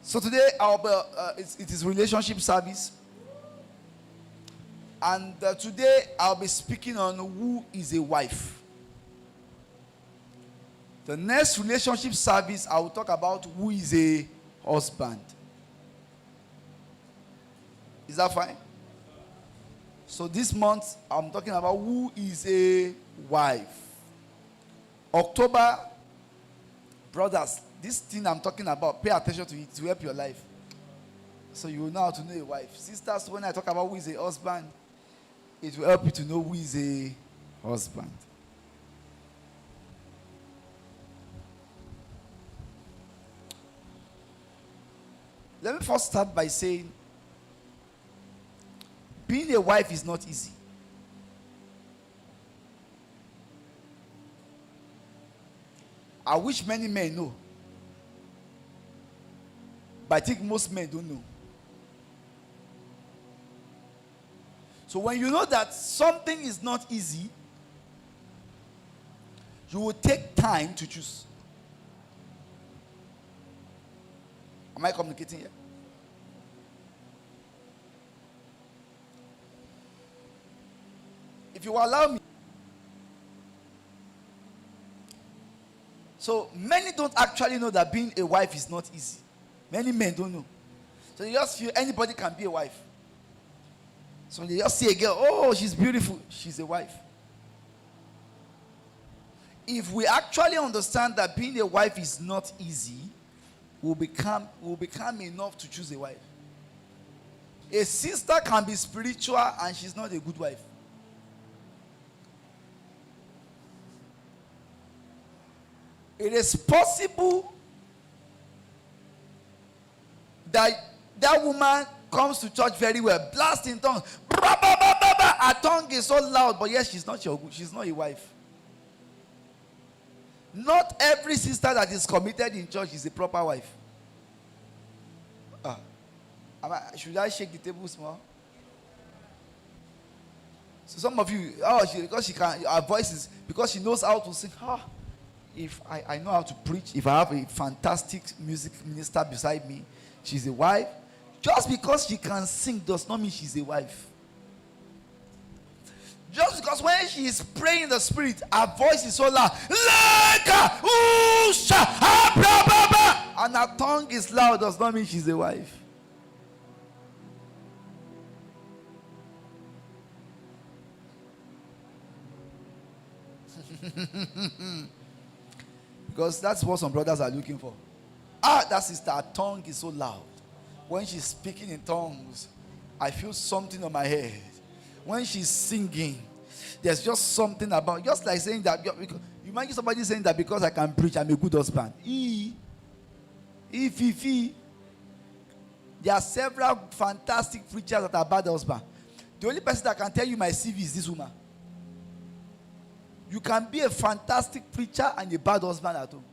So today it is relationship service, and today I'll be speaking on who is a wife. The next relationship service I will talk about who is a husband. Is that fine? So this month I'm talking about who is a wife. October, brothers, this thing I'm talking about, pay attention to it to help your life. So you will know how to know a wife. Sisters, when I talk about who is a husband, it will help you to know who is a husband. Let me first start by saying, being a wife is not easy. I wish many men know. But I think most men don't know. So when you know that something is not easy, you will take time to choose. Am I communicating here? If you allow me. So many don't actually know that being a wife is not easy. Many men don't know. So they just feel anybody can be a wife. So they just see a girl, oh, she's beautiful, she's a wife. If we actually understand that being a wife is not easy, we'll become enough to choose a wife. A sister can be spiritual and she's not a good wife. It is possible that that woman comes to church very well, blast in tongues. Her tongue is so loud, but yes, she's not a wife. Not every sister that is committed in church is a proper wife. Should I shake the table small? So some of you, because she can, her voice is, because she knows how to sing. If I know how to preach, if I have a fantastic music minister beside me, she's a wife. Just because she can sing does not mean she's a wife. Just because when she is praying in the spirit, her voice is so loud, and her tongue is loud, does not mean she's a wife. Because that's what some brothers are looking for. That sister, her tongue is so loud. When she's speaking in tongues, I feel something on my head. When she's singing, there's just something about, just like saying that, you imagine somebody saying that because I can preach, I'm a good husband. There are several fantastic preachers that are bad husbands. The only person that can tell you my CV is this woman. You can be a fantastic preacher and a bad husband at home.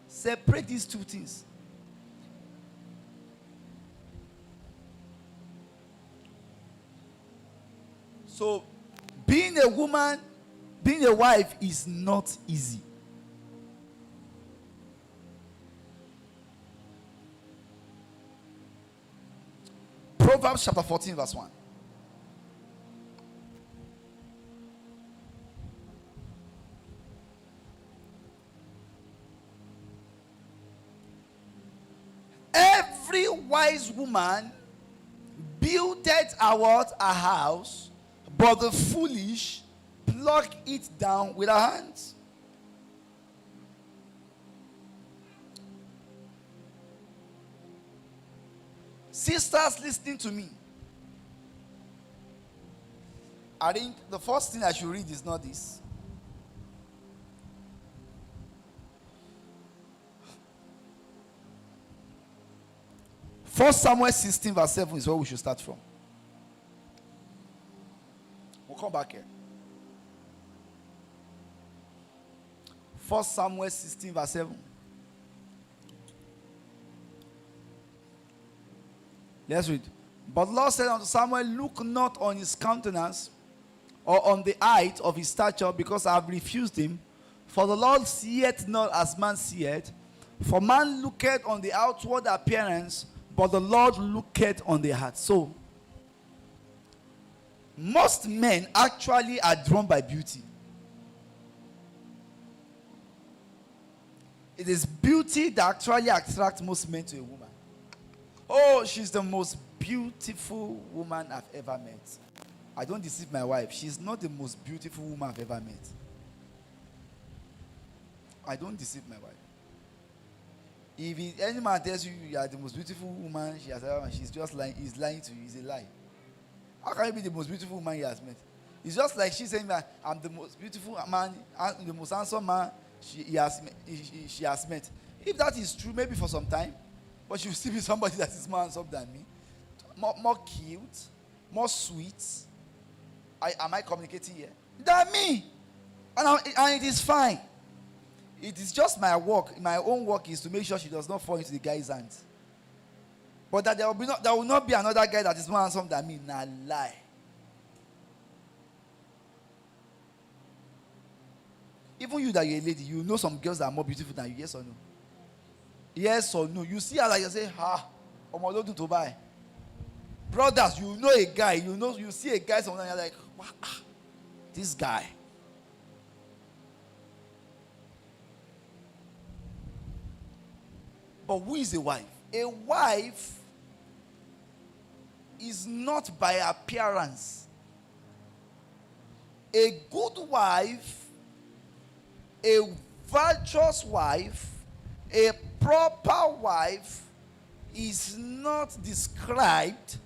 Separate these two things. So, being a woman, being a wife is not easy. Proverbs chapter 14 verse 1. Every wise woman buildeth her house, but the foolish pluck it down with her hands. Sisters listening to me, I think the first thing I should read is not this. First Samuel 16 verse 7 is where we should start from. We'll come back here. First Samuel 16 verse 7. Let's read. But the Lord said unto Samuel, look not on his countenance or on the height of his stature, because I have refused him. For the Lord seeth not as man seeth. For man looketh on the outward appearance, but the Lord looketh on the heart. So, most men actually are drawn by beauty. It is beauty that actually attracts most men to a woman. Oh, she's the most beautiful woman I've ever met. I don't deceive my wife. She's not the most beautiful woman I've ever met. I don't deceive my wife. If any man tells you you are the most beautiful woman she has ever met, she's just lying. He's lying to you. It's a lie. How can you be the most beautiful woman he has met? It's just like she's saying that I'm the most beautiful man, the most handsome man she has met. If that is true, maybe for some time, but she will still be somebody that is more handsome than me, more cute, more sweet. Am I communicating here? Than me, and it is fine. It is just my work. My own work is to make sure she does not fall into the guy's hands. But that there will not be another guy that is more handsome than me. Nah, lie. Even you that you're a lady, you know some girls that are more beautiful than you. Yes or no? Yes or no? You see her like you say, don't to buy. Brothers, you know a guy. You see a guy somewhere and you're like, wow, this guy. But who is a wife? A wife is not by appearance. A good wife, a virtuous wife, a proper wife is not described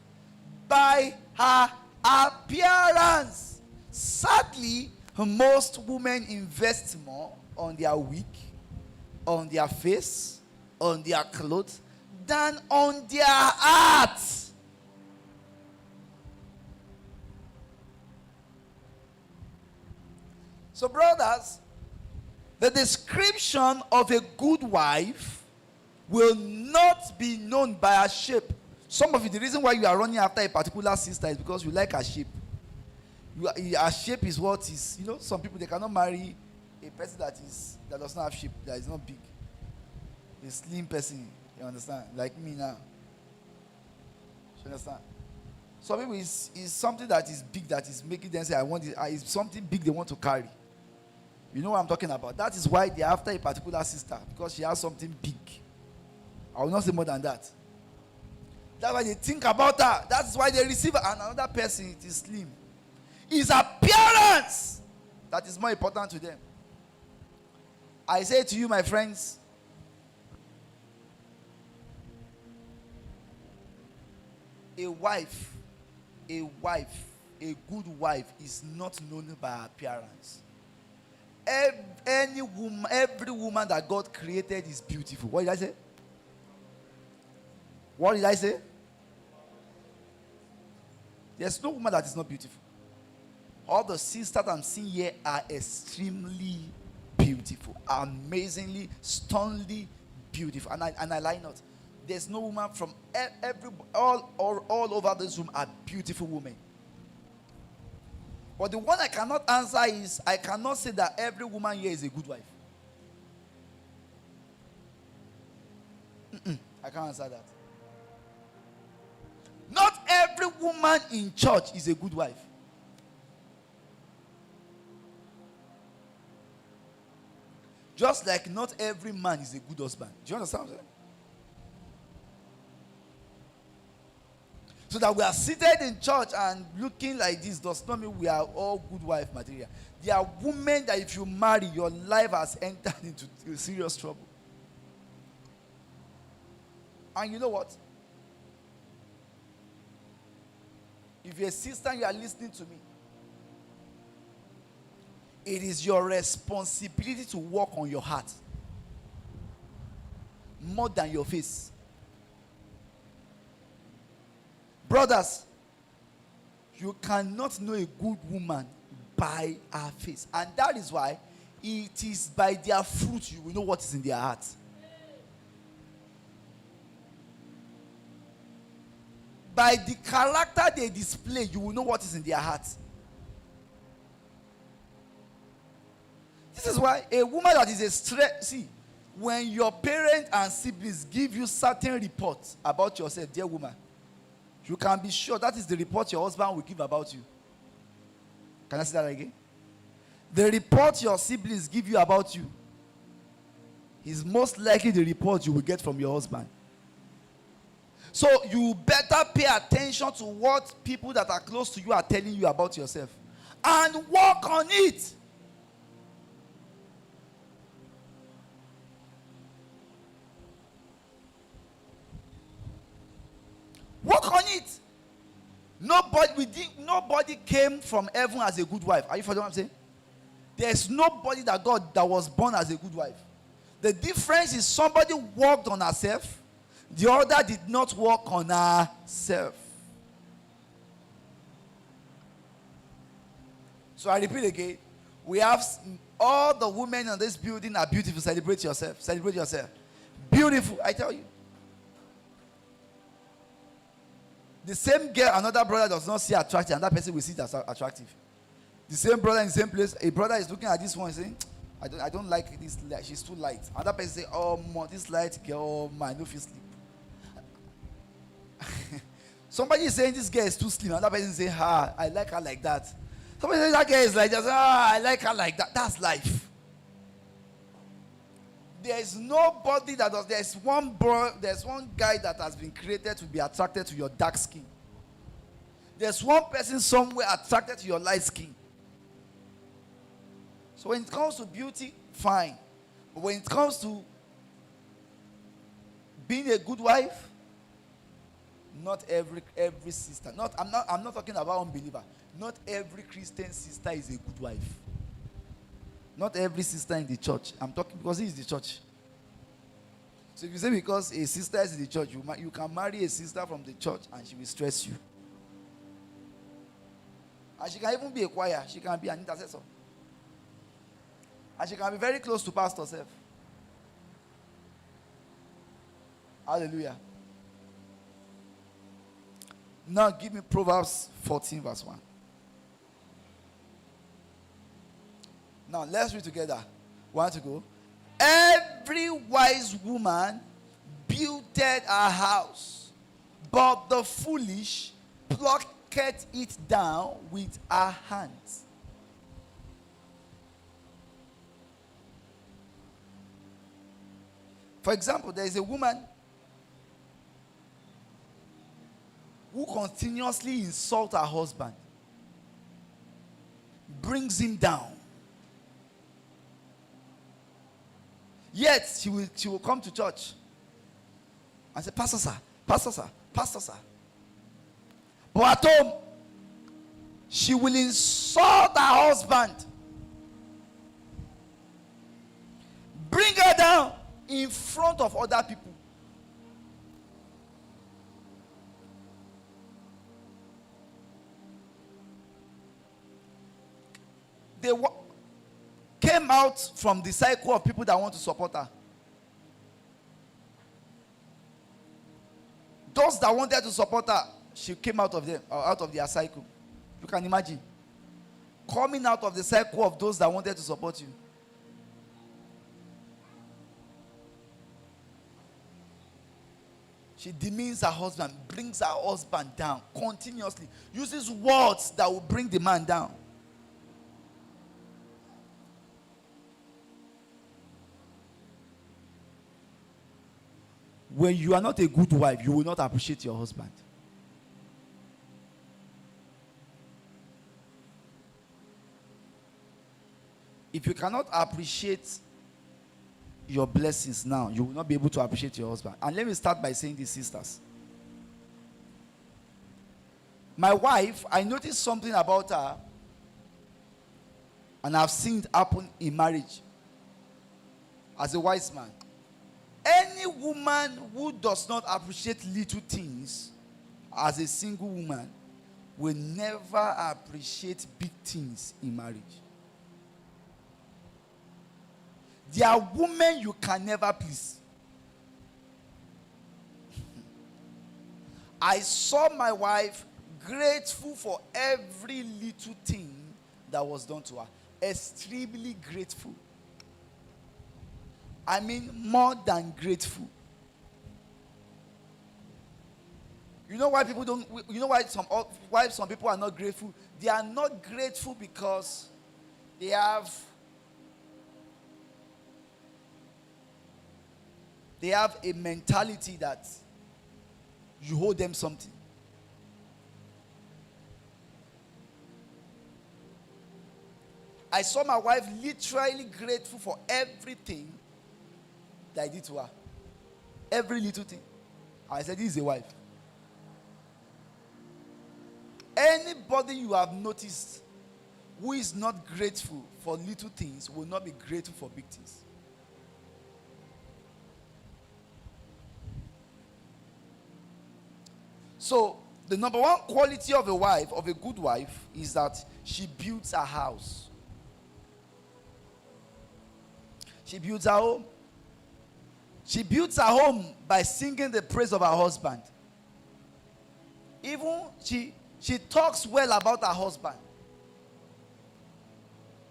by her appearance. Sadly, most women invest more on their wig, on their face, on their clothes, than on their hearts. So, brothers, the description of a good wife will not be known by her shape. Some of you, the reason why you are running after a particular sister is because you like her shape. Her shape is what is, some people, they cannot marry a person that does not have shape, that is not big. A slim person, you understand? Like me now. You understand? Some people is something that is big that is making them say, I want it. It's something big they want to carry. You know what I'm talking about? That is why they're after a particular sister, because she has something big. I will not say more than that. That's why they think about her. That's why they receive another person. It is slim. It's appearance that is more important to them. I say to you, my friends, a good wife is not known by appearance. Every woman that God created is beautiful. What did I say? What did I say? There's no woman that is not beautiful. All the sisters I'm seeing here are extremely beautiful, amazingly, stunningly beautiful, and I lie not. There's no woman from all over this room are beautiful women. But the one I cannot answer is, I cannot say that every woman here is a good wife. I can't answer that. Not every woman in church is a good wife. Just like not every man is a good husband. Do you understand what I'm saying? So that we are seated in church and looking like this does not mean we are all good wife material. There are women that if you marry, your life has entered into serious trouble. And you know what? If you're a sister and you are listening to me, it is your responsibility to work on your heart more than your face. Brothers, you cannot know a good woman by her face. And that is why it is by their fruit you will know what is in their heart. By the character they display, you will know what is in their heart. This is why a woman that is a straight, see, When your parents and siblings give you certain reports about yourself, dear woman, you can be sure that is the report your husband will give about you. Can I say that again? The report your siblings give you about you is most likely the report you will get from your husband. So you better pay attention to what people that are close to you are telling you about yourself and work on it. Work on it. Nobody came from heaven as a good wife. Are you following what I'm saying? There's nobody that was born as a good wife. The difference is somebody worked on herself, the other did not work on herself. So I repeat again, we have all the women in this building are beautiful. Celebrate yourself. Celebrate yourself. Beautiful, I tell you. The same girl another brother does not see attractive, and that person will see it as attractive. The same brother in the same place, a brother is looking at this one and saying, I don't like this light, she's too light. Another person say, oh man, this light girl, man, no feel sleep. Somebody is saying this girl is too slim, another person say, I like her like that. Somebody says that girl is like that, I like her like that. That's life. There's nobody that does. There's one guy that has been created to be attracted to your dark skin. There's one person somewhere attracted to your light skin. So when it comes to beauty, fine. But when it comes to being a good wife, not every sister. I'm not talking about unbeliever. Not every Christian sister is a good wife. Not every sister in the church. I'm talking because he is the church. So if you say because a sister is in the church, you can marry a sister from the church and she will stress you. And she can even be a choir. She can be an intercessor. And she can be very close to pastor self. Hallelujah. Now give me Proverbs 14 verse 1. Now, let's read together. 1 to go. Every wise woman builded a house, but the foolish plucked it down with her hands. For example, there is a woman who continuously insults her husband, brings him down. Yet she will come to church and say, Pastor sir, Pastor sir, Pastor sir. But at home, she will insult her husband, bring her down in front of other people. They came out from the cycle of people that want to support her. Those that wanted to support her, she came out of them, out of their cycle. You can imagine coming out of the cycle of those that wanted to support you. She demeans her husband, brings her husband down continuously, uses words that will bring the man down. When you are not a good wife, you will not appreciate your husband. If you cannot appreciate your blessings now, you will not be able to appreciate your husband. And let me start by saying this, sisters. My wife, I noticed something about her, and I've seen it happen in marriage as a wise man. Any woman who does not appreciate little things as a single woman will never appreciate big things in marriage. There are women you can never please. I saw my wife grateful for every little thing that was done to her. Extremely grateful. I mean more than grateful. You know why people don't, you know why some people are not grateful? They are not grateful because they have a mentality that you owe them something. I saw my wife literally grateful for everything that I did to her. Every little thing. I said, this is a wife. Anybody you have noticed who is not grateful for little things will not be grateful for big things. So, the number one quality of a wife, of a good wife, is that she builds a house. She builds her home. She builds her home by singing the praise of her husband. Even she talks well about her husband.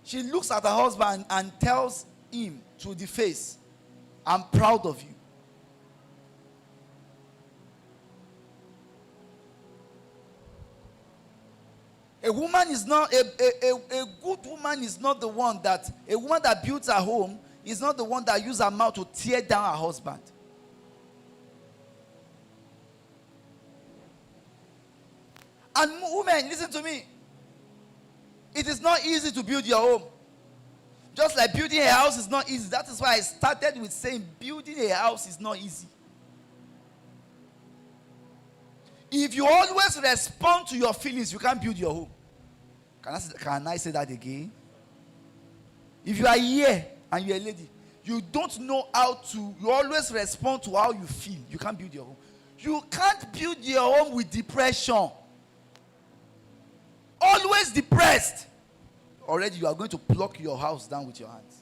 She looks at her husband and tells him to the face, I'm proud of you. A woman is not, a good woman is not the one that, a woman that builds her home is not the one that uses her mouth to tear down her husband. And women, listen to me. It is not easy to build your home. Just like building a house is not easy. That is why I started with saying building a house is not easy. If you always respond to your feelings, you can't build your home. Can I say that again? If you are here and you're a lady, you don't know how to, you always respond to how you feel. You can't build your home. You can't build your home with depression. Always depressed. Already you are going to pluck your house down with your hands.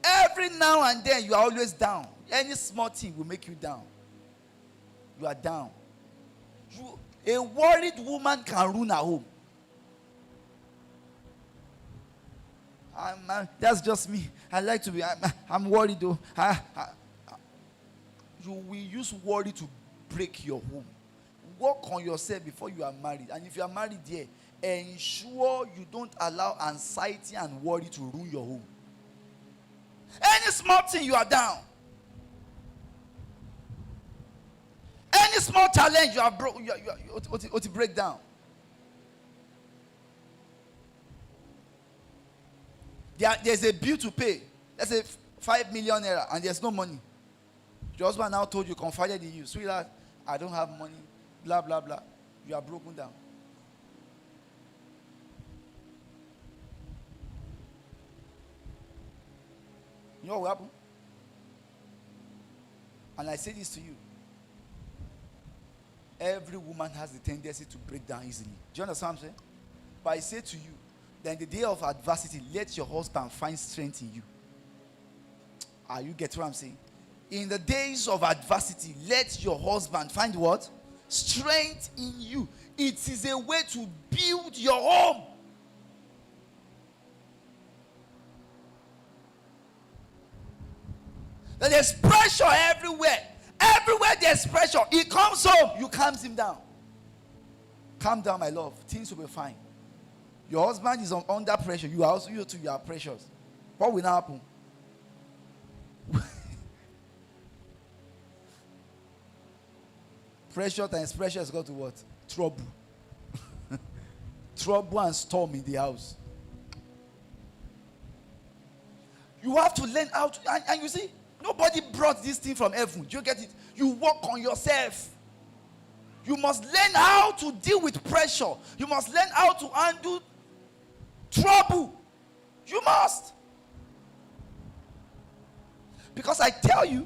Every now and then you are always down. Any small thing will make you down. You are down. A worried woman can ruin her home. That's just me. I like to be, I'm worried though. You will use worry to break your home. Work on yourself before you are married. And if you are married there, ensure you don't allow anxiety and worry to ruin your home. Any small thing you are down. Any small challenge you are broke, you break down. There's a bill to pay. Let's say 5 million naira and there's no money. Your husband now told you, confided in you, sweetheart, I don't have money, blah, blah, blah. You are broken down. You know what will happen? And I say this to you. Every woman has the tendency to break down easily. Do you understand what I'm saying? But I say to you, that in the day of adversity, let your husband find strength in you. You get what I'm saying? In the days of adversity, let your husband find what? Strength in you. It is a way to build your home. There's pressure everywhere. Everywhere there's pressure. He comes home, you calm him down. Calm down, my love. Things will be fine. Your husband is under pressure. You too, you are precious. What will now happen? Pressure times pressure has got to what? Trouble. Trouble and storm in the house. You have to learn how to, and you see, nobody brought this thing from heaven. Do you get it? You work on yourself. You must learn how to deal with pressure. You must learn how to handle trouble. You must. Because I tell you,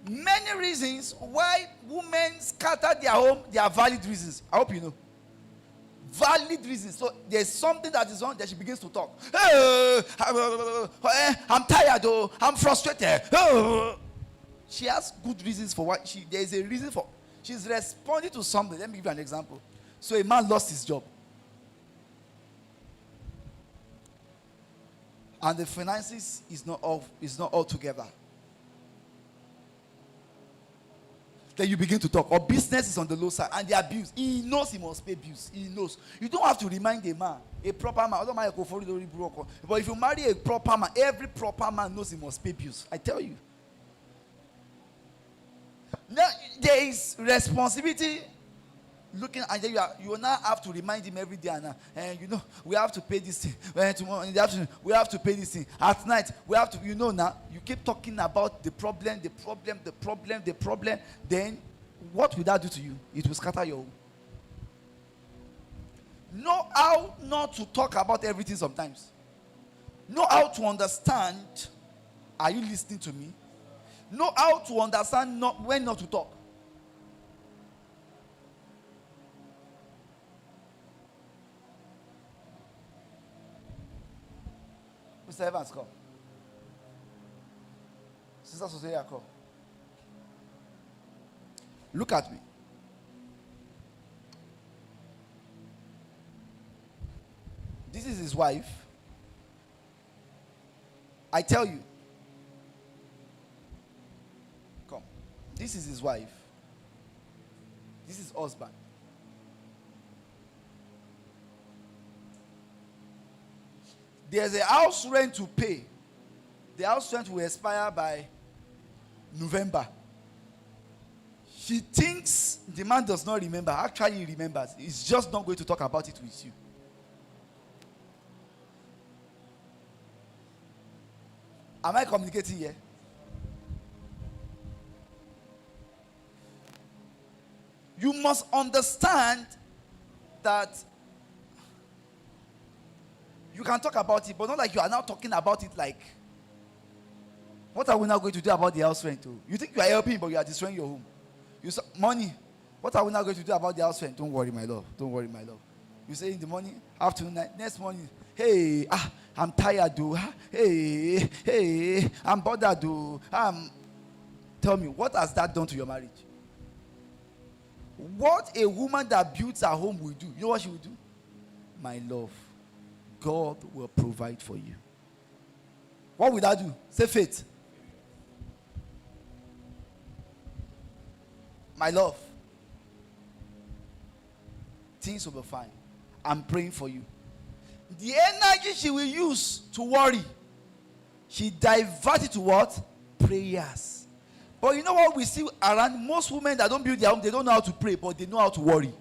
many reasons why women scatter their home, they are valid reasons. I hope you know. Valid reasons. So there's something that is on that she begins to talk. I'm tired, oh, I'm frustrated. She has good reasons for what there's a reason for. She's responding to something. Let me give you an example. So a man lost his job. and the finances is not all together. Then you begin to talk. Or business is on the low side and the abuse. He knows he must pay bills. He knows. You don't have to remind a man, a proper man. But if you marry a proper man, every proper man knows he must pay bills. I tell you. Now there is responsibility. Looking, and then you will now have to remind him every day. And you know, we have to pay this thing. Tomorrow in the afternoon, we have to pay this thing. At night, we have to. You know, now you keep talking about the problem. Then, what will that do to you? It will scatter your home. Know how not to talk about everything sometimes. Know how to understand. Are you listening to me? Know how to understand when not to talk. Mr. Evans, come. Sister Soseya, come. Look at me. This is his wife. I tell you. Come. This is his wife. This is husband. There's a house rent to pay. The house rent will expire by November. She thinks the man does not remember. Actually, he remembers. He's just not going to talk about it with you. Am I communicating here? You must understand that you can talk about it, but not like you are now talking about it like, what are we now going to do about the house rent? You think you are helping, but you are destroying your home. Money. What are we now going to do about the house rent? Don't worry, my love. Don't worry, my love. You say in the morning, afternoon, night, next morning, hey, I'm tired, though. Hey, I'm bothered, though. Tell me, what has that done to your marriage? What a woman that builds her home will do. You know what she will do? My love, God will provide for you. What will that do? Say faith. My love, things will be fine. I'm praying for you. The energy she will use to worry, she diverts it to what? Prayers. But you know what we see around? Most women that don't build their home, they don't know how to pray, but they know how to worry.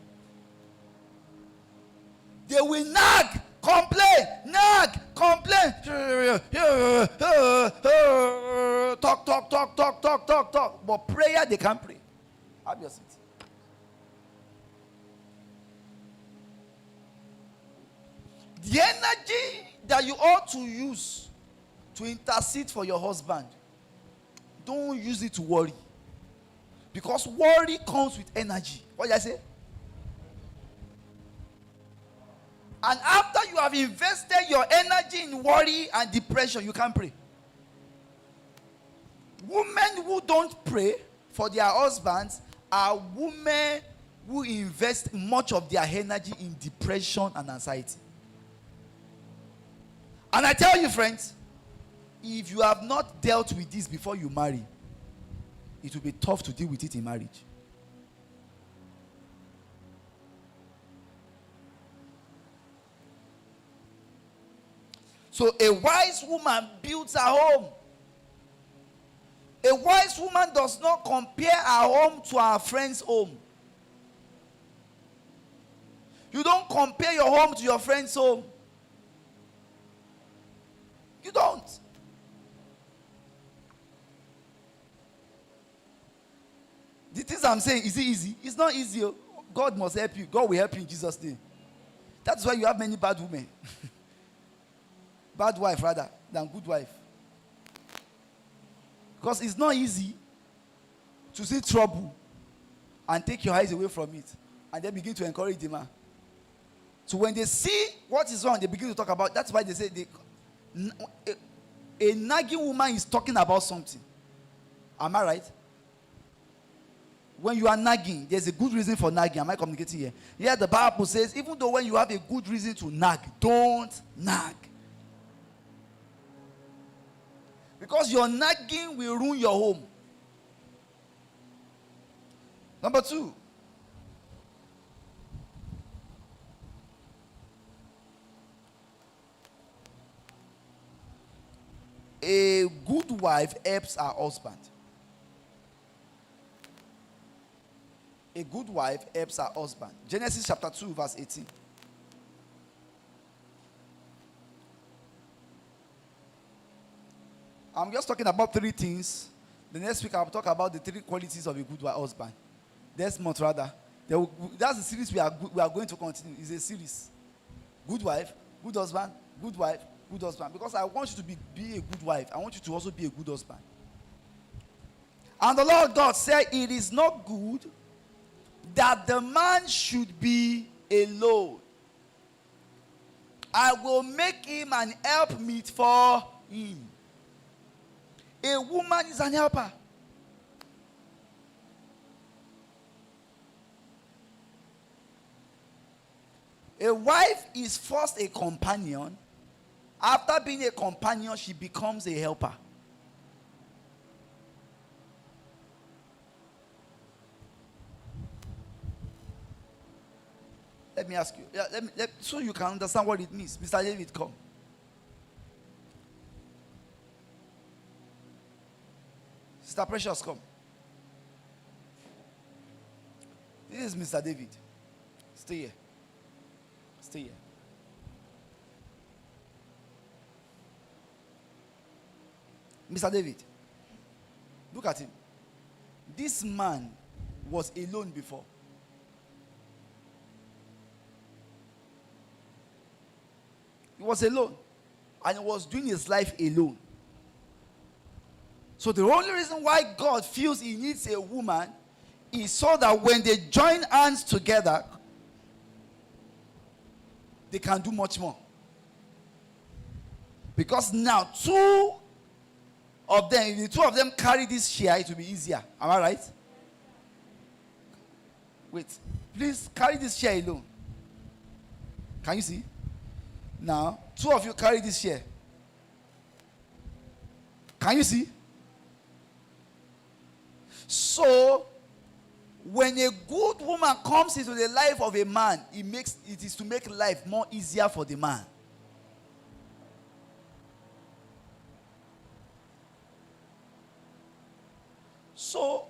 They will nag, complain, talk. But prayer, they can't pray. Have your seat. The energy that you ought to use to intercede for your husband, don't use it to worry. Because worry comes with energy. What did I say? And after you have invested your energy in worry and depression, you can't pray. Women who don't pray for their husbands are women who invest much of their energy in depression and anxiety. And I tell you, friends, if you have not dealt with this before you marry, it will be tough to deal with it in marriage. So a wise woman builds her home. A wise woman does not compare her home to her friend's home. You don't compare your home to your friend's home. You don't. The things I'm saying, is it easy? It's not easy. God must help you. God will help you in Jesus' name. That's why you have many bad women. Bad wife rather than good wife. Because it's not easy to see trouble and take your eyes away from it and then begin to encourage the man. So when they see what is wrong, they begin to talk about. That's why they say a nagging woman is talking about something. Am I right? When you are nagging, there's a good reason for nagging. Am I communicating here? Yeah, the Bible says, even though when you have a good reason to nag, don't nag. Because your nagging will ruin your home. Number 2. A good wife helps her husband. A good wife helps her husband. Genesis chapter 2, verse 18. I'm just talking about 3 things. The next week I'll talk about the 3 qualities of a good husband. Next month rather. That's the series we are going to continue. It's a series. Good wife, good husband, good wife, good husband. Because I want you to be a good wife. I want you to also be a good husband. And the Lord God said, it is not good that the man should be alone. I will make him an helpmeet for him. A woman is an helper. A wife is first a companion. After being a companion, she becomes a helper. Let me ask you, so you can understand what it means. Mr. David, come. Sister Precious, come. This is Mr. David. Stay here. Stay here. Mr. David, look at him. This man was alone before. He was alone. And he was doing his life alone. So the only reason why God feels he needs a woman is so that when they join hands together, they can do much more. Because now 2 of them, if the 2 of them carry this share, it will be easier. Am I right? Wait. Please carry this share alone. Can you see? Now, 2 of you carry this share. Can you see? So, when a good woman comes into the life of a man, it is to make life more easier for the man. So,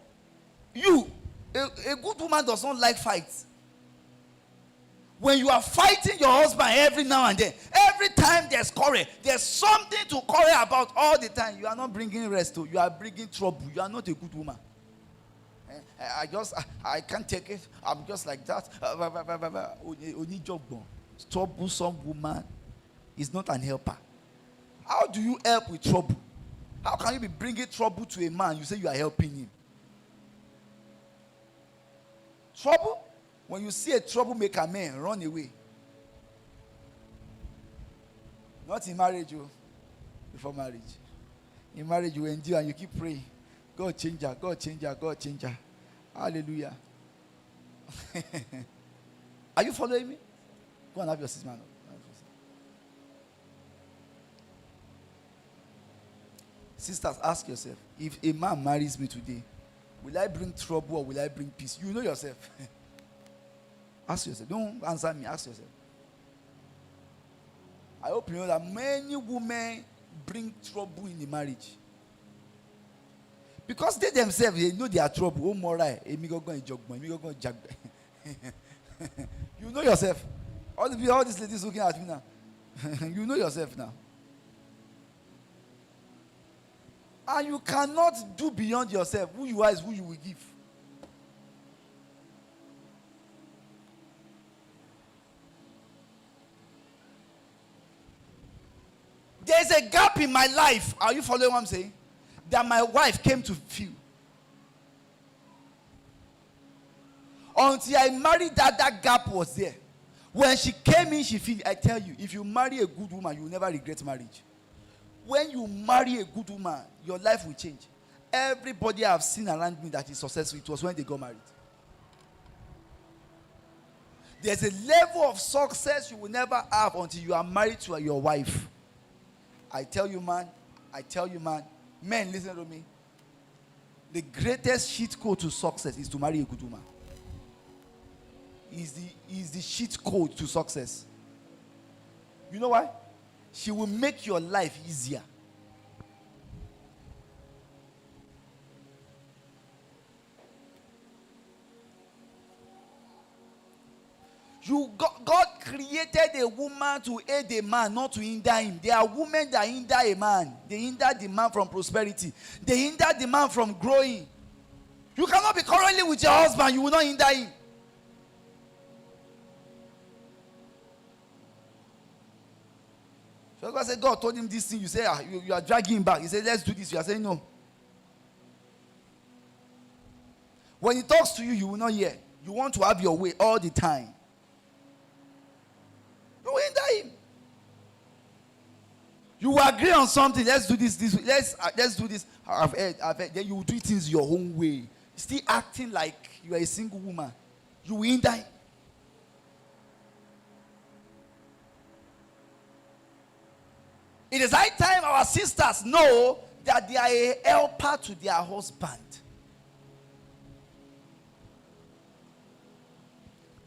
a good woman does not like fights. When you are fighting your husband every now and then, every time there's quarrel, there's something to quarrel about all the time. You are not bringing rest, you are bringing trouble. You are not a good woman. I can't take it. I'm just like that. Troublesome woman is not an helper. How do you help with trouble? How can you be bringing trouble to a man? You say you are helping him. Trouble? When you see a troublemaker man, run away. Not in marriage, before marriage. In marriage, you endure and you keep praying. God change her, God change her, God change her. Hallelujah. Are you following me? Go and have your seat, man. Sisters, ask yourself, if a man marries me today, will I bring trouble or will I bring peace? You know yourself. Ask yourself. Don't answer me. Ask yourself. I hope you know that many women bring trouble in the marriage. Because they themselves, they know they are trouble. Oh, morai. You know yourself. All these ladies looking at me now. You know yourself now. And you cannot do beyond yourself. Who you are is who you will give. There's a gap in my life. Are you following what I'm saying? That my wife came to feel. Until I married that gap was there. When she came in, she feel. I tell you, if you marry a good woman, you will never regret marriage. When you marry a good woman, your life will change. Everybody I've seen around me that is successful, it was when they got married. There's a level of success you will never have until you are married to your wife. I tell you, man, Men, listen to me. The greatest cheat code to success is to marry a good woman. Is the cheat code to success. You know why? She will make your life easier. God created a woman to aid a man, not to hinder him. There are women that hinder a man. They hinder the man from prosperity. They hinder the man from growing. You cannot be quarreling with your husband. You will not hinder him. So God said, God told him this thing. You say, you are dragging him back. He said, let's do this. You are saying no. When he talks to you, you will not hear. You want to have your way all the time. You will hinder him. You agree on something. Let's do this. Let's do this. I've heard. Then you will do things your own way. Still acting like you are a single woman. You will hinder him. It is high time our sisters know that they are a helper to their husband.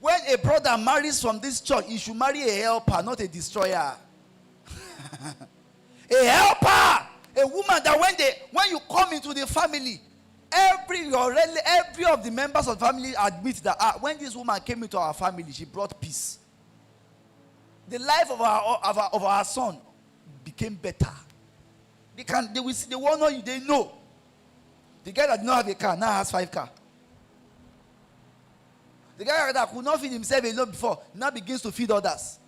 When a brother marries from this church, he should marry a helper, not a destroyer. A helper, a woman that when you come into the family, every of the members of the family admit that when this woman came into our family, she brought peace. The life of our son became better. They will see, they won't know you, they know. The guy that did not have a car now has 5 cars. The guy that could not feed himself alone before now begins to feed others.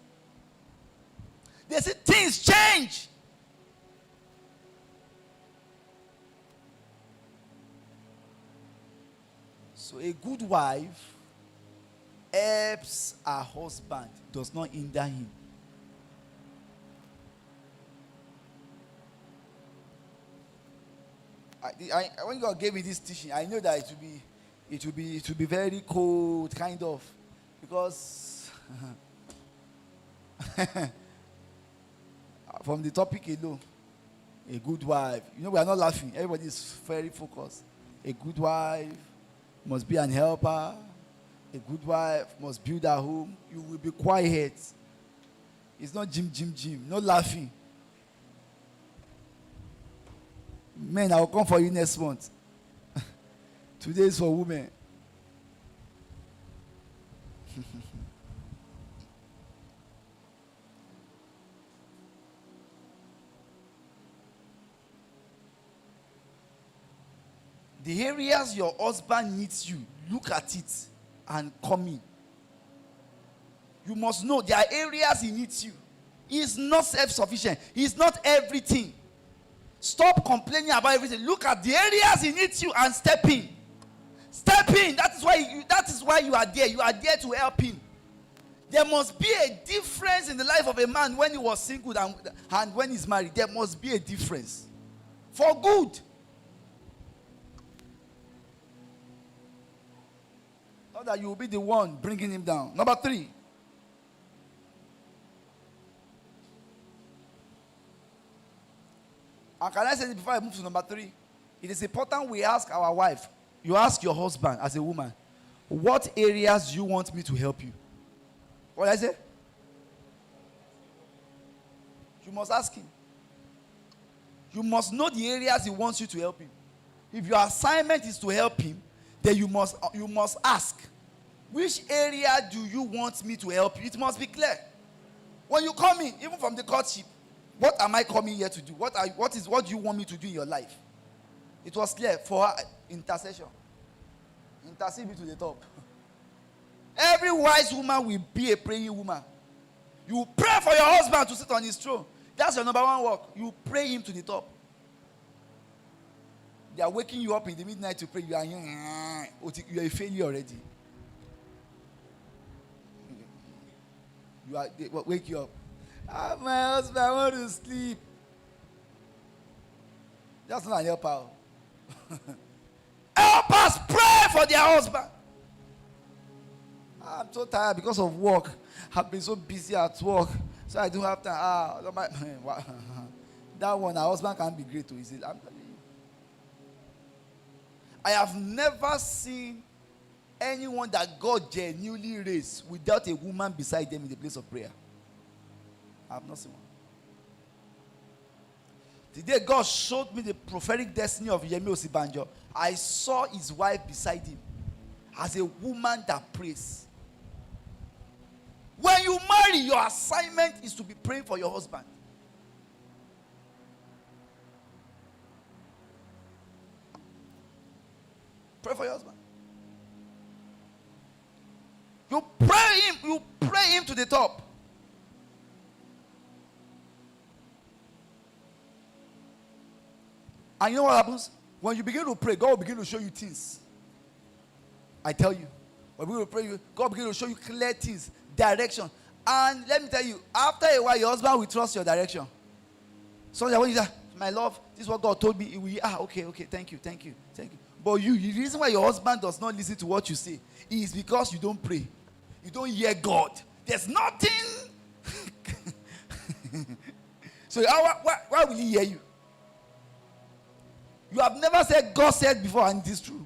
They see things change. So a good wife helps her husband, does not hinder him. When God gave me this teaching, I know that it will be very cold, kind of, because from the topic alone, a good wife. We are not laughing. Everybody is very focused. A good wife must be an helper. A good wife must build her home. You will be quiet. It's not gym. No laughing. Men, I will come for you next month. Today is for women. The areas your husband needs you, look at it and come in. You must know there are areas he needs you. He is not self-sufficient. He is not everything. Stop complaining about everything. Look at the areas he needs you and step in. Step in. That is why you are there. You are there to help him. There must be a difference in the life of a man when he was single and when he's married. There must be a difference. For good. Not that you will be the one bringing him down. Number 3. And can I say this before I move to number 3? It is important we ask our wife. You ask your husband as a woman, what areas do you want me to help you? What did I say? You must ask him. You must know the areas he wants you to help him. If your assignment is to help him, then you must ask, which area do you want me to help you? It must be clear. When you come in, even from the courtship, what am I coming here to do? What do you want me to do in your life? It was clear for her intercession. Intercede me to the top. Every wise woman will be a praying woman. You pray for your husband to sit on his throne. That's your number 1 work. You pray him to the top. They are waking you up in the midnight to pray. You are a failure already. They wake you up. My husband, I want to sleep. That's not an helper. Helpers pray for their husband. I'm so tired because of work. I've been so busy at work, so I don't have time. That one, our husband can't be great to. I'm telling you. I have never seen anyone that God genuinely raised without a woman beside them in the place of prayer. I have not seen one. The day God showed me the prophetic destiny of Yemi Osibanjo, I saw his wife beside him as a woman that prays. When you marry, your assignment is to be praying for your husband. Pray for your husband. You pray him to the top. And you know what happens? When you begin to pray, God will begin to show you things. I tell you. When we will pray, God will begin to show you clear things, direction. And let me tell you, after a while, your husband will trust your direction. So that when you say, my love, this is what God told me, he will, okay, thank you. But the reason why your husband does not listen to what you say is because you don't pray. You don't hear God. There's nothing. So why will he hear you? You have never said God said before, and it is true.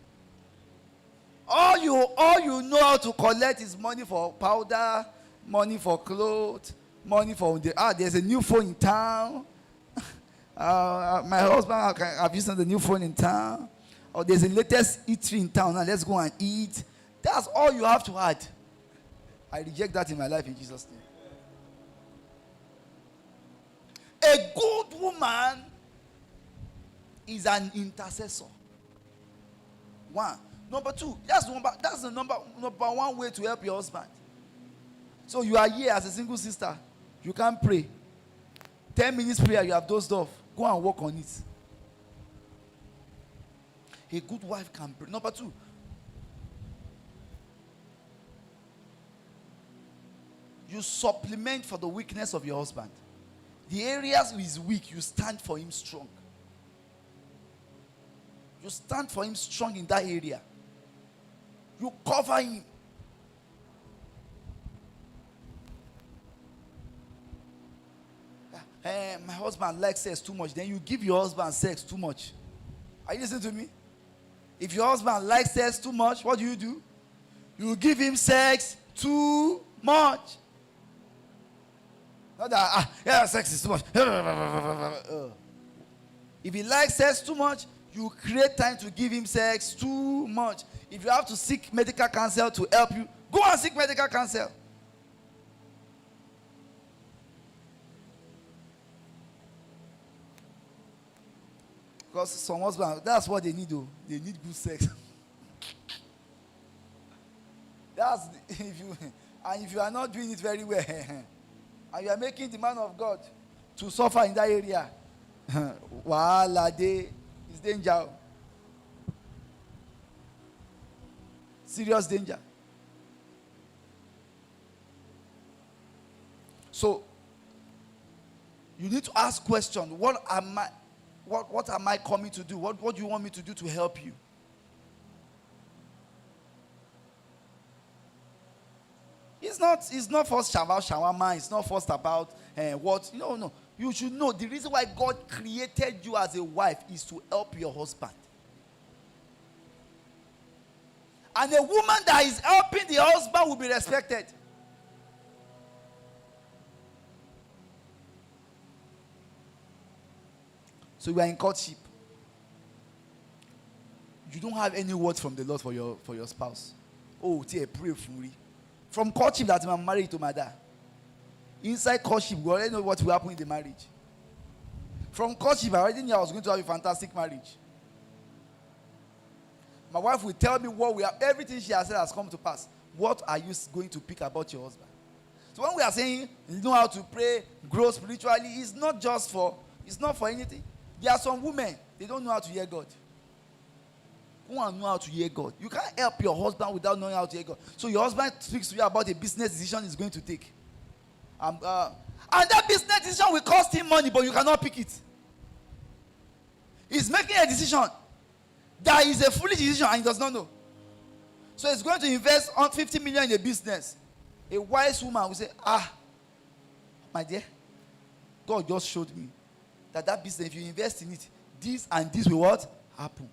All you know how to collect is money for powder, money for clothes, money for there's a new phone in town. My husband have used the new phone in town. Or there's a latest eatery in town. Now let's go and eat. That's all you have to add. I reject that in my life in Jesus' name. A good woman is an intercessor. One. Number two, that's the number one way to help your husband. So you are here as a single sister. You can't pray. 10 minutes prayer, you have dozed off. Go and work on it. A good wife can pray. Number two, you supplement for the weakness of your husband. The areas he is weak, you stand for him strong. You stand for him strong in that area. You cover him. My husband likes sex too much. Then you give your husband sex too much. Are you listening to me? If your husband likes sex too much, what do? You give him sex too much. Not that, sex is too much. If he likes sex too much, you create time to give him sex too much. If you have to seek medical counsel to help you, go and seek medical counsel. Because some husbands, that's what they need, though. They need good sex. If you are not doing it very well, and you are making the man of God to suffer in that area, it's danger. Serious danger. So you need to ask questions. What am I coming to do? What do you want me to do to help you? It's not first about shawarma. It's not first about what. No. You should know the reason why God created you as a wife is to help your husband. And a woman that is helping the husband will be respected. So you are in courtship. You don't have any words from the Lord for your spouse. Oh, pray for me. From courtship that I'm married to my dad. Inside courtship, we already know what will happen in the marriage. From courtship, I already knew I was going to have a fantastic marriage. My wife will tell me everything she has said has come to pass. What are you going to pick about your husband? So when we are saying you know how to pray, grow spiritually, it's not for anything. There are some women, they don't know how to hear God. Who want to know how to hear God? You can't help your husband without knowing how to hear God. So your husband speaks to you about a business decision he's going to take. And that business decision will cost him money, but you cannot pick it. He's making a decision that is a foolish decision and he does not know. So he's going to invest on 50 million in a business. A wise woman will say, my dear, God just showed me that business, if you invest in it, this and this will what? Happen.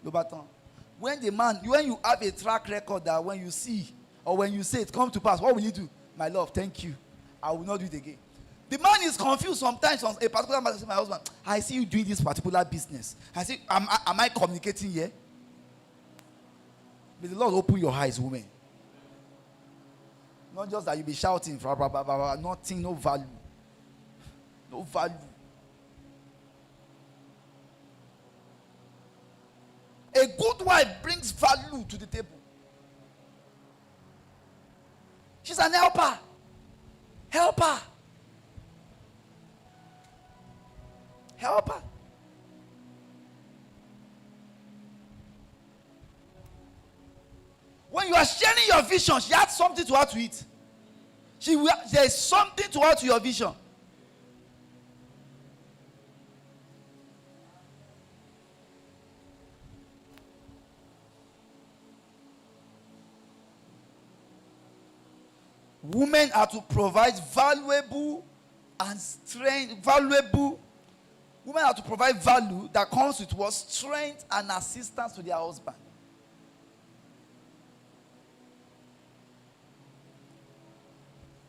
When you have a track record that when you see or when you say it come to pass, what will you do? My love, thank you. I will not do it again. The man is confused sometimes on a particular matter. My husband, I see you doing this particular business. I say, am I communicating here? May the Lord open your eyes, women. Not just that you be shouting, nothing, no value. No value. A good wife brings value to the table. She's an helper. Helper. Helper. When you are sharing your vision, she has something to add to it. There is something to add to your vision. Women are to provide valuable and strength. Women are to provide value that comes with what? Strength and assistance to their husband.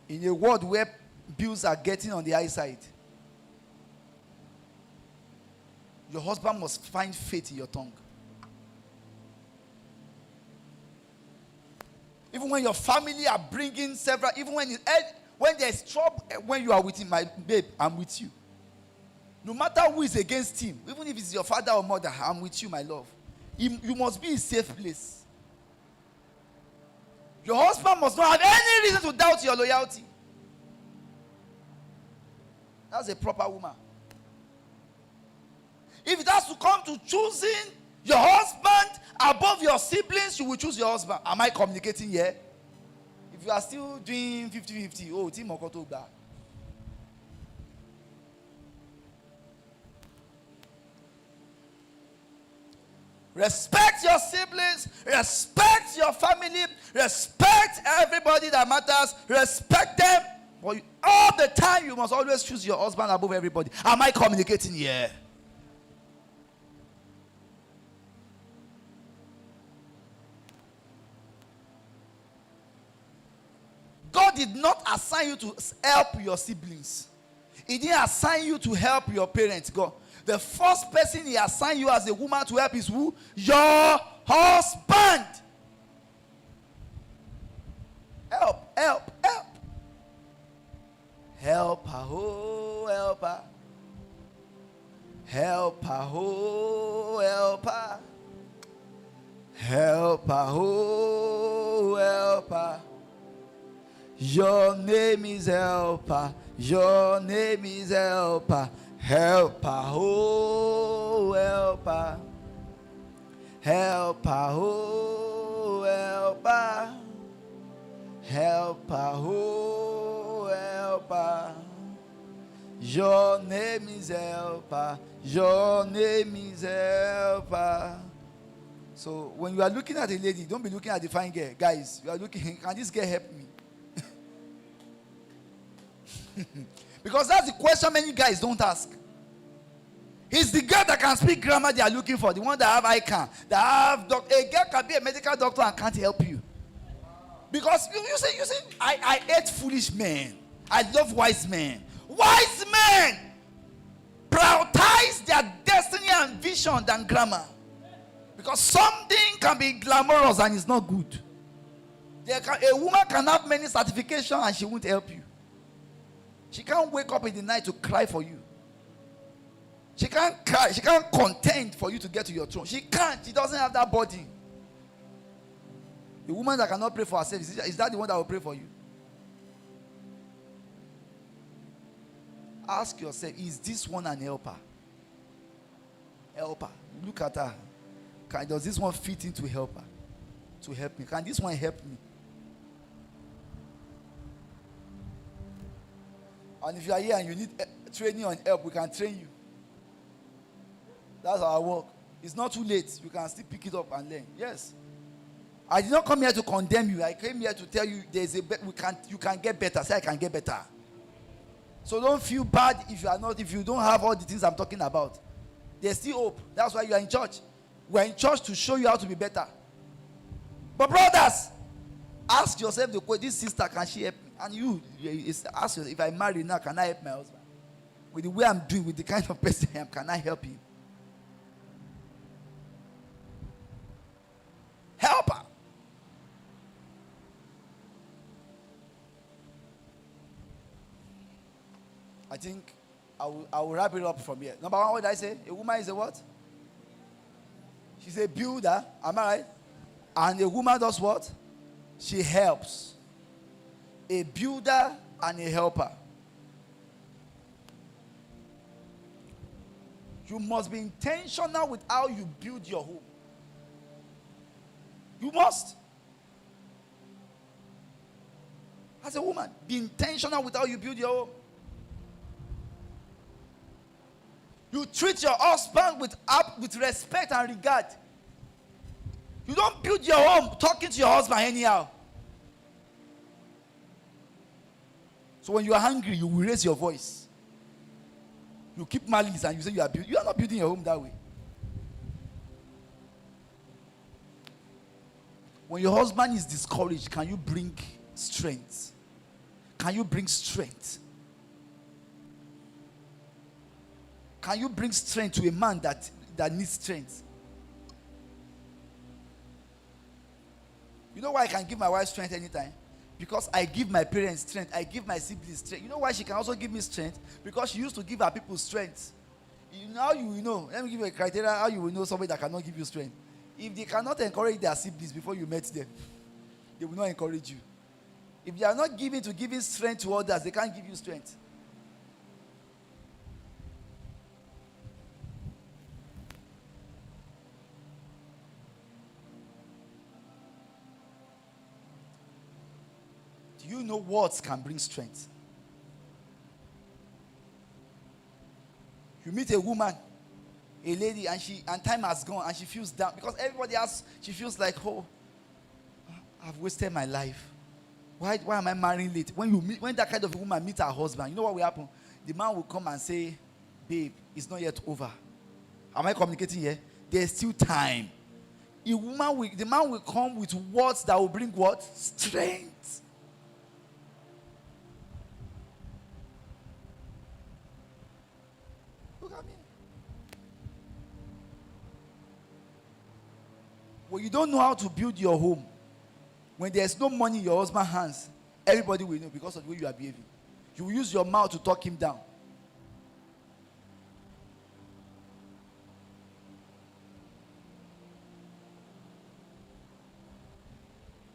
In a world where bills are getting on the high side, your husband must find faith in your tongue. Even when your family are bringing several, even when there's trouble, when you are with him, my babe, I'm with you. No matter who is against him, even if it's your father or mother, I'm with you, my love. You must be in a safe place. Your husband must not have any reason to doubt your loyalty. That's a proper woman. If it has to come to choosing your husband above your siblings, you will choose your husband. Am I communicating here? If you are still doing 50-50, oh, Tim Okotoba. Respect your siblings, respect your family, respect everybody that matters, respect them. But all the time, you must always choose your husband above everybody. Am I communicating here? God did not assign you to help your siblings. He didn't assign you to help your parents. God. The first person he assigned you as a woman to help is who? Your husband. Help, help, help. Helper, oh, helper. Helper, oh, helper. Helper, oh, helper. Your name is helper. Your name is helper. Helper, oh, helper. Helper, oh, helper. Helper, oh, helper. Your name is helper. Your name is helper. So when you are looking at a lady, don't be looking at the fine girl. Guys, you are looking, can this girl help me? Because that's the question many guys don't ask. It's the girl that can speak grammar they are looking for. The one that have ICANN. That have a girl can be a medical doctor and can't help you. Because you see, I hate foolish men. I love wise men. Wise men prioritize their destiny and vision than grammar. Because something can be glamorous and it's not good. A woman can have many certifications and she won't help you. She can't wake up in the night to cry for you. She can't cry. She can't contend for you to get to your throne. She can't. She doesn't have that body. The woman that cannot pray for herself, is that the one that will pray for you? Ask yourself, is this one an helper? Helper. Look at her. Does this one fit into helper? To help me? Can this one help me? And if you are here and you need training on help, we can train you. That's our work. It's not too late. You can still pick it up and learn. Yes. I did not come here to condemn you. I came here to tell you you can get better. Say I can get better. So don't feel bad if you don't have all the things I'm talking about. There's still hope. That's why you are in church. We're in church to show you how to be better. But brothers, ask yourself the question, this sister, can she help me? And you ask yourself, if I marry now, can I help my husband? With the way I'm doing, with the kind of person I am, can I help him? Help her. I think I will wrap it up from here. Number one, what did I say? A woman is a what? She's a builder. Am I right? And a woman does what? She helps. A builder and a helper. You must be intentional with how you build your home. You must. As a woman, be intentional with how you build your home. You treat your husband with respect and regard. You don't build your home talking to your husband anyhow. So when you are hungry, you will raise your voice. You keep malice and you say you are building. You are not building your home that way. When your husband is discouraged, can you bring strength? Can you bring strength? Can you bring strength to a man that needs strength? You know why I can give my wife strength anytime? Because I give my parents strength. I give my siblings strength. You know why she can also give me strength? Because she used to give her people strength. Now you will know. Let me give you a criteria how you will know somebody that cannot give you strength. If they cannot encourage their siblings before you met them, they will not encourage you. If they are not giving strength to others, they can't give you strength. Do you know words can bring strength? You meet a woman, a lady, and time has gone and she feels down because everybody else, she feels like, oh, I've wasted my life. Why am I marrying late? When that kind of woman meets her husband, you know what will happen? The man will come and say, babe, it's not yet over. Am I communicating here? There's still time. The man will come with words that will bring what? Strength. Look at me. When you don't know how to build your home, when there's no money in your husband's hands, everybody will know because of the way you are behaving. You will use your mouth to talk him down.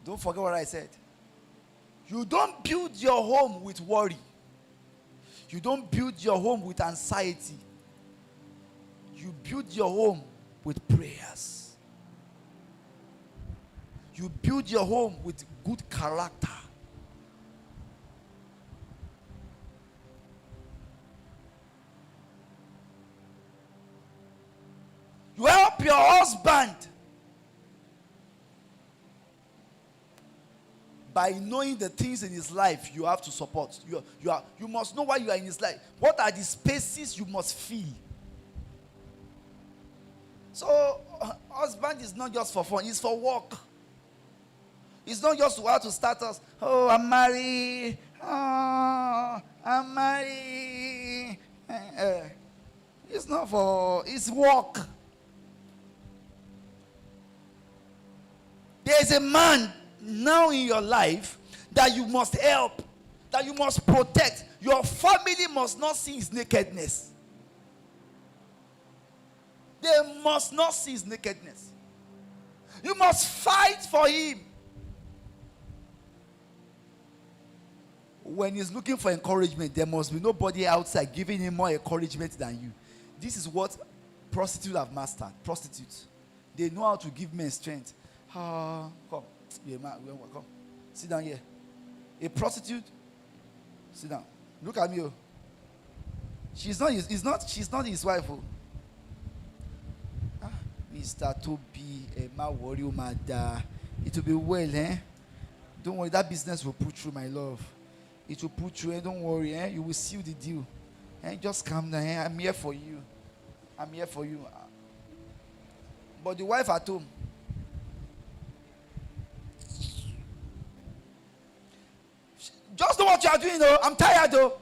Don't forget what I said. You don't build your home with worry. You don't build your home with anxiety. You build your home with prayers. You build your home with good character. You help your husband by knowing the things in his life you have to support. You must know why you are in his life. What are the spaces you must fill? So, husband is not just for fun, it's for work. It's not just how to start us. Oh, I'm married. Oh, I'm married. It's not for, it's work. There's a man now in your life that you must help, that you must protect. Your family must not see his nakedness. They must not see his nakedness. You must fight for him. When he's looking for encouragement, there must be nobody outside giving him more encouragement than you. This is what prostitutes have mastered. Prostitutes. They know how to give men strength. Come. Yeah, man, come. Sit down here. A prostitute, sit down. Look at me. Oh. She's not his wife. Oh. Mr. Toby, Emma worry, Mada. It will be well, eh? Don't worry, that business will put through, my love. It will put through, don't worry, eh? You will seal the deal. Eh? Just calm down, eh? I'm here for you. I'm here for you. but the wife at home. Just know what you are doing, though. I'm tired, though.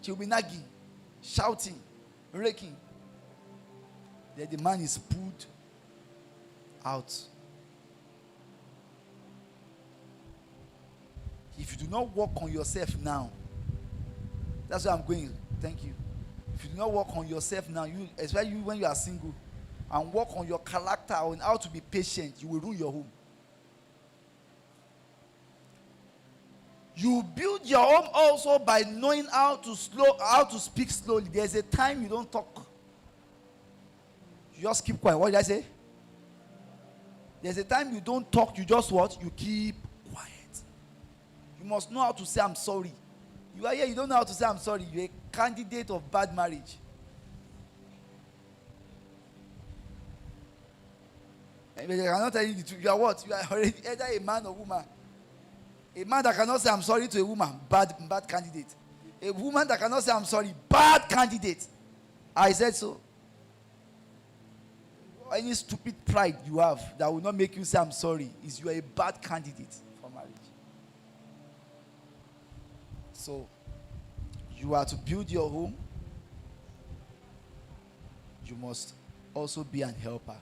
She'll be nagging, shouting, raking. Then the man is pulled out. If you do not work on yourself now, that's where I'm going. Thank you. If you do not work on yourself now, especially when you are single, and work on your character on how to be patient, you will ruin your home. You build your home also by knowing how to speak slowly. There's a time you don't talk. You just keep quiet. What did I say? There's a time you don't talk. You just what? You keep quiet. You must know how to say I'm sorry. You are here, you don't know how to say I'm sorry. You're a candidate of bad marriage. I cannot tell you the truth. You are what? You are already either a man or woman. A man that cannot say I'm sorry to a woman, bad candidate. A woman that cannot say I'm sorry, bad candidate. I said so. Any stupid pride you have that will not make you say I'm sorry is you are a bad candidate for marriage. So, you are to build your home. You must also be an helper.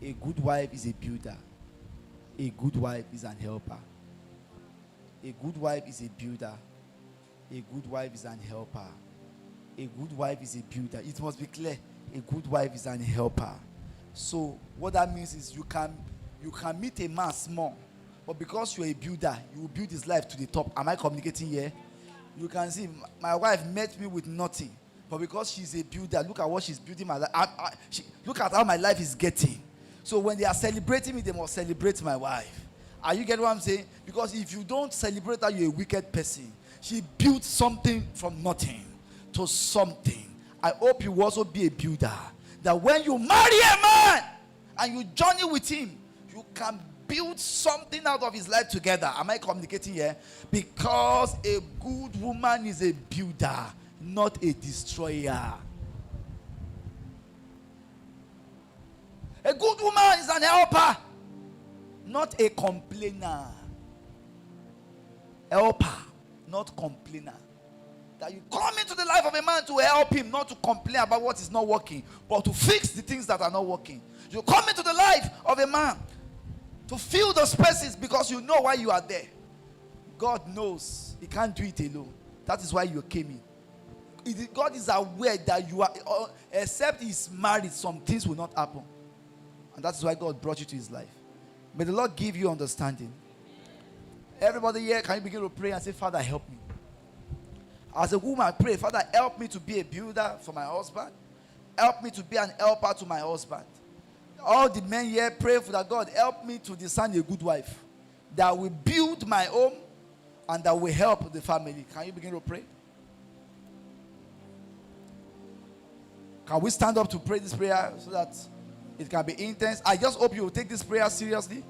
A good wife is a builder. A good wife is an helper. A good wife is a builder. A good wife is an helper. A good wife is a builder. It must be clear. A good wife is an helper. So what that means is you can meet a man small, but because you're a builder, you will build his life to the top. Am I communicating here? You can see my wife met me with nothing, but because she's a builder, look at what she's building my life. Look at how my life is getting. So when they are celebrating me, they must celebrate my wife. Are you getting what I'm saying? Because if you don't celebrate her, you're a wicked person. She built something from nothing to something. I hope you will also be a builder. That when you marry a man and you journey with him, you can build something out of his life together. Am I communicating here? Because a good woman is a builder, not a destroyer. A good woman is an helper, not a complainer. Helper, not complainer. That you come into the life of a man to help him, not to complain about what is not working, but to fix the things that are not working. You come into the life of a man to fill the spaces because you know why you are there. God knows he can't do it alone. That is why you came in. God is aware that you are, except he's married, some things will not happen. And that is why God brought you to his life. May the Lord give you understanding. Everybody here, can you begin to pray and say, Father, help me. As a woman, I pray, Father, help me to be a builder for my husband. Help me to be an helper to my husband. All the men here pray for that God help me to discern a good wife that will build my home and that will help the family. Can you begin to pray? Can we stand up to pray this prayer so that it can be intense? I just hope you will take this prayer seriously.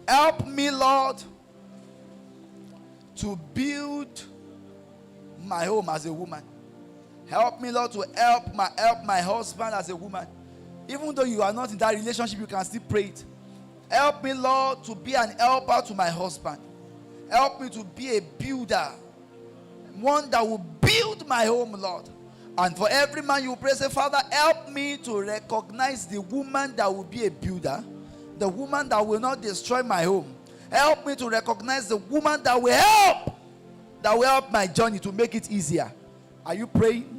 Help me, Lord, to build my home as a woman. Help me, Lord, to help my husband as a woman. Even though you are not in that relationship, you can still pray it. Help me, Lord, to be an helper to my husband. Help me to be a builder. One that will build my home, Lord. And for every man you pray, say, Father, help me to recognize the woman that will be a builder. The woman that will not destroy my home. Help me to recognize the woman that will help. That will help my journey to make it easier. Are you praying?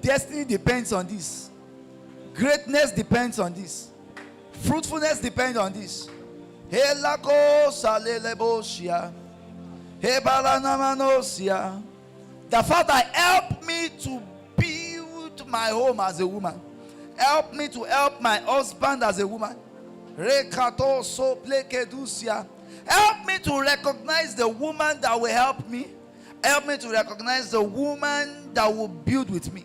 Destiny depends on this. Greatness depends on this. Fruitfulness depends on this. The Father, help me to build my home as a woman. Help me to help my husband as a woman. Help me to recognize the woman that will help me. Help me to recognize the woman that will build with me.